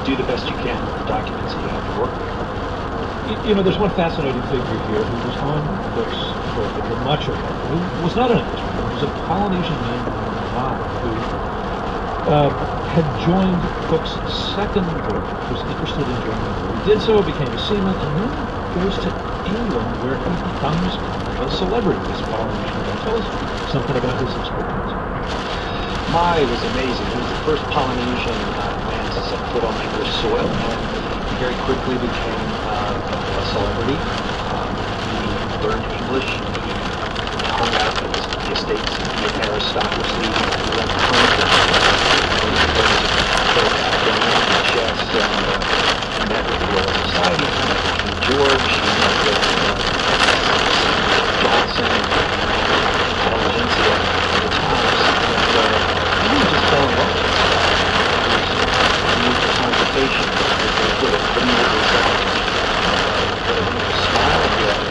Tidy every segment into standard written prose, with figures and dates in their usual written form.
do the best you can with the documents that you have to work with. There's one fascinating figure here who was on Cook's voyage, or much of it, who was not an Englishman. He was a Polynesian man named Mao, who had joined Cook's second voyage, was interested in joining the war. He did so, became a seaman, and then goes to England, where he becomes a celebrity, this Polynesian man. Tell us something about his experience. Mai was amazing. He was the first Polynesian man to set foot on English soil, and he very quickly became a celebrity. He learned English. He hung out at the estates of the aristocracy. He went to Congress. He played backgammon and chess, and met with the Royal Society. He met with King George. He met with Johnson and intelligentsia at the times. And he just fell in love with it. He used his conversation. He was good at putting it himself. Smile at the other.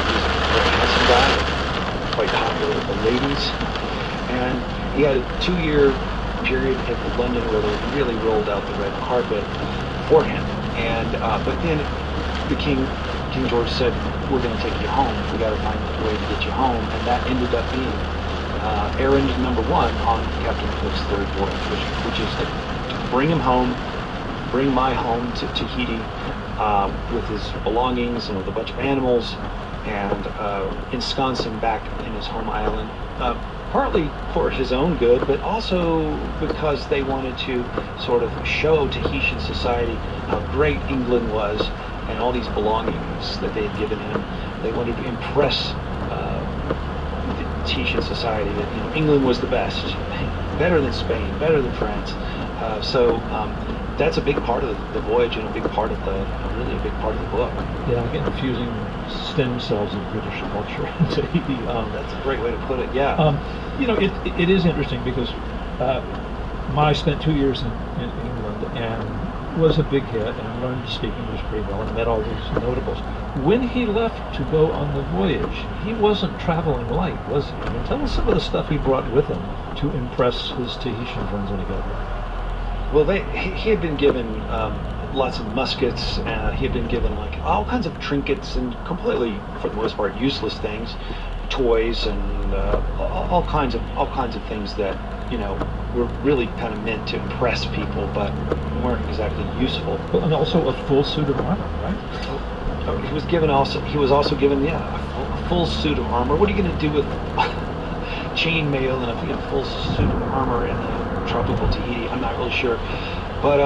He was a very handsome guy, quite popular with the ladies. And he had a 2-year period in London where they really rolled out the red carpet for him. And but then King George said, "We're going to take you home. We got to find a way to get you home." And that ended up being errand number 1 on Captain Cook's third voyage, which is to bring him home, bring Mai home to Tahiti with his belongings and with a bunch of animals, and ensconce him back in his home island, partly for his own good, but also because they wanted to sort of show Tahitian society how great England was and all these belongings that they had given him. They wanted to impress Tahitian society that England was the best, better than Spain, better than France. So that's a big part of the voyage and a big part of really a big part of the book. Yeah, again, infusing stem cells of British culture into Tahiti. That's a great way to put it. Yeah. It is interesting because Mai spent 2 years in England and was a big hit and learned to speak English pretty well and met all these notables. When he left to go on the voyage, he wasn't traveling light, was he? I mean, tell us some of the stuff he brought with him to impress his Tahitian friends when he got there. Well, he had been given lots of muskets. He had been given like all kinds of trinkets and completely, for the most part, useless things, toys and all kinds of things that were really kind of meant to impress people, but weren't exactly useful. And also a full suit of armor, right? He was also given a full suit of armor. What are you going to do with chainmail and a full suit of armor in tropical Tahiti? I'm not really sure, but